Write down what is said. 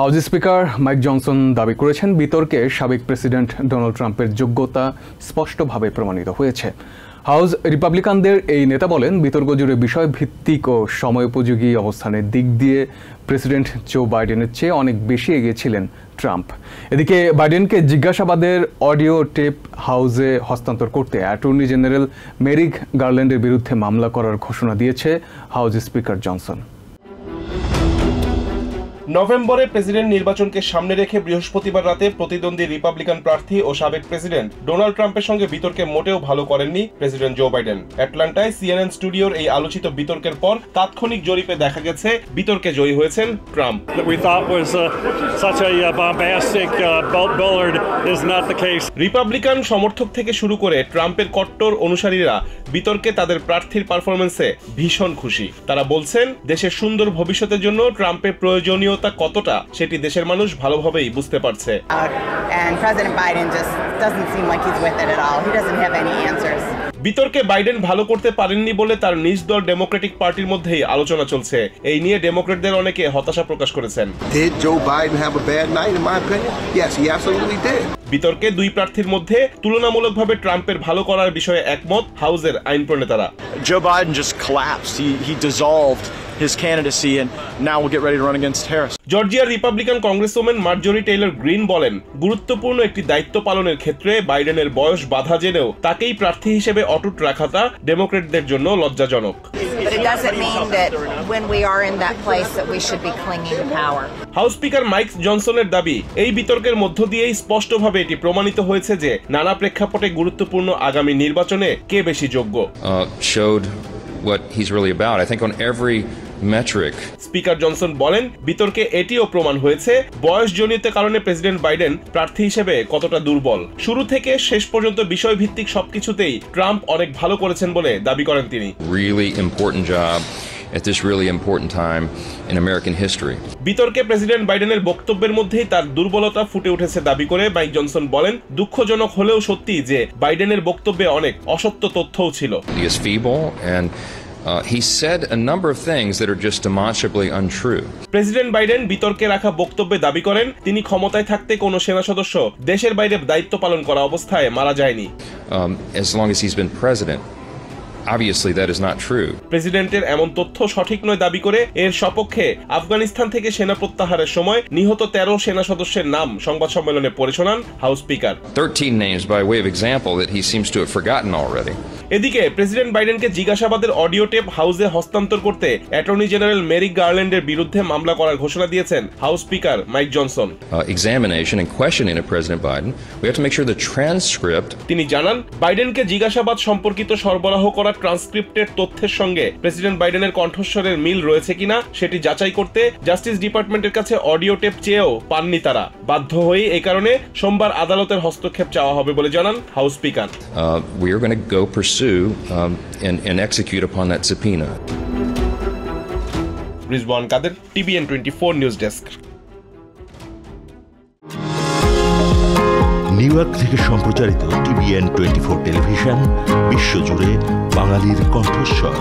House speaker mic Johnson দাবি করেছেন, বিতর্কে সাবেক প্রেসিডেন্ট ডোনাল্ড ট্রাম্পের যোগ্যতা স্পষ্টভাবে প্রমাণিত হয়েছে। হাউস রিপাবলিকানদের এই নেতা বলেন, বিতর্ক জুড়ে বিষয় ভিত্তিক ও সময়োপযোগী অবস্থানের দিক দিয়ে প্রেসিডেন্ট জো বাইডেনের চেয়ে অনেক বেশি এগিয়ে ছিলেন ট্রাম্প। এদিকে বাইডেনকে জিজ্ঞাসাবাদের অডিও টেপ হাউসে হস্তান্তর করতে অ্যাটর্নি জেনারেল মেরিক গারল্যান্ডের বিরুদ্ধে মামলা করার ঘোষণা দিয়েছে হাউস স্পিকার জনসন। নভেম্বরে প্রেসিডেন্ট নির্বাচনকে সামনে রেখে বৃহস্পতিবার রাতে প্রতিদ্বন্দ্বী রিপাবলিকান প্রার্থী ও সাবেক প্রেসিডেন্ট ডোনাল্ড ট্রাম্পের সঙ্গে বিতর্কে মোটেও ভালো করেননি প্রেসিডেন্ট জো বাইডেন। অ্যাটলান্টায় সিএনএন স্টুডিওর এই আলোচিত বিতর্কের পর তাৎক্ষণিক জরিপে দেখা গেছে বিতর্কে জয়ী হয়েছেন ট্রাম্প। রিপাবলিকান সমর্থক থেকে শুরু করে ট্রাম্পের কট্টর অনুসারীরা বিতর্কে তাদের প্রার্থীর পারফরমেন্সে ভীষণ খুশি। তারা বলছেন, দেশের সুন্দর ভবিষ্যতের জন্য ট্রাম্পের প্রয়োজনীয় কতটা সেটি দেশের মানুষ ভালোভাবেই বুঝতে পারছে। বিতর্কে বাইডেন ভালো করতে পারেননি বলে তার নিজ দল ডেমোক্রেটিক পার্টির মধ্যেই আলোচনা চলছে। এই নিয়ে ডেমোক্রেটদের অনেকে হতাশা প্রকাশ করেছেন। বিতর্কে দুই প্রার্থীর মধ্যে তুলনামূলকভাবে ট্রাম্পের ভালো করার বিষয়ে একমত হাউসের আইন প্রণেতারা। Joe Biden just collapsed. He dissolved his candidacy and now we'll get ready to run against Harris. জর্জিয়ার Republican congresswoman Marjorie Taylor Greene বলেন, গুরুত্বপূর্ণ একটি দায়িত্ব পালনের ক্ষেত্রে বাইডেনের বয়স বাধা জেনেও তাকেই প্রার্থী হিসেবে অটুট রাখাটা ডেমোক্রেটদের জন্য লজ্জাজনক। হাউস স্পিকার মাইক জনসনের দাবি, এই বিতর্কের মধ্য দিয়েই স্পষ্টভাবে এটি প্রমাণিত হয়েছে যে নানা প্রেক্ষাপটে গুরুত্বপূর্ণ আগামী নির্বাচনে কে বেশি যোগ্য। What he's really about. I think on every metric. Speaker Johnson বলেন, বিতর্কে এটিও প্রমাণ হয়েছে বয়সজনিত কারণে প্রেসিডেন্ট বাইডেন প্রার্থী হিসেবে কতটা দুর্বল। শুরু থেকে শেষ পর্যন্ত বিষয়ভিত্তিক সবকিছুতেই ট্রাম্প অনেক ভালো করেছেন বলে দাবি করেন তিনি। Really important job at this really important time in American history. বিতর্কে প্রেসিডেন্ট বাইডেনের বক্তব্যের মধ্যেই তার দুর্বলতা ফুটে উঠেছে দাবি করে মাইক জনসন বলেন, দুঃখজনক হলেও সত্যি যে বাইডেনের বক্তব্যে অনেক অসত্য তথ্যও ছিল। He is feeble and he said a number of things that are just demonstrably untrue. President Biden বিতর্কে রাখা বক্তব্যে দাবি করেন, তিনি ক্ষমতায় থাকতে কোনো সেনা সদস্য দেশের বাইরে দায়িত্ব পালন করা অবস্থায় মারা যায়নি। As long as he's been president. Obviously that is not true. প্রেসিডেন্টের এমন তথ্য সঠিক নয় দাবি করে এর সপক্ষে আফগানিস্তান থেকে সেনা প্রত্যাহারের সময় নিহত 13 সেনা সদস্যের নাম সংবাদ সম্মেলনে পড়ে শোনান house speaker. 13 names by way of example that he seems to have forgotten already. এদিকে প্রেসিডেন্ট বাইডেনকে জিজ্ঞাসাবাদের অডিও টেপ হাউসে হস্তান্তর করতে অ্যাটর্নি জেনারেল মেরিক গারল্যান্ডের বিরুদ্ধে মামলা করার ঘোষণা দিয়েছেন house speaker mic Johnson. Examination and questioning of President Biden, we have to make sure the transcript. তিনি জানান, বাইডেনকে জিজ্ঞাসাবাদ সম্পর্কিত সরবরাহ করা ট্রান্সক্রিপ্টের তথ্যের সঙ্গে প্রেসিডেন্ট বাইডেনের কণ্ঠস্বরের মিল রয়েছে কিনা সেটি যাচাই করতে জাস্টিস ডিপার্টমেন্টের কাছে অডিও টেপ চেয়েও পাননি তারা। বাধ্য হয়ে এই কারণে সোমবার আদালতের হস্তক্ষেপ চাওয়া হবে বলে জানান house speaker. We are going to go pursue and execute upon that subpoena. Rizwan Kader, TBN 24 news desk. New York থেকে সম্প্রচারিত TBN 24 টেলিভিশন বিশ্বজুড়ে বাঙালির কণ্ঠস্বর।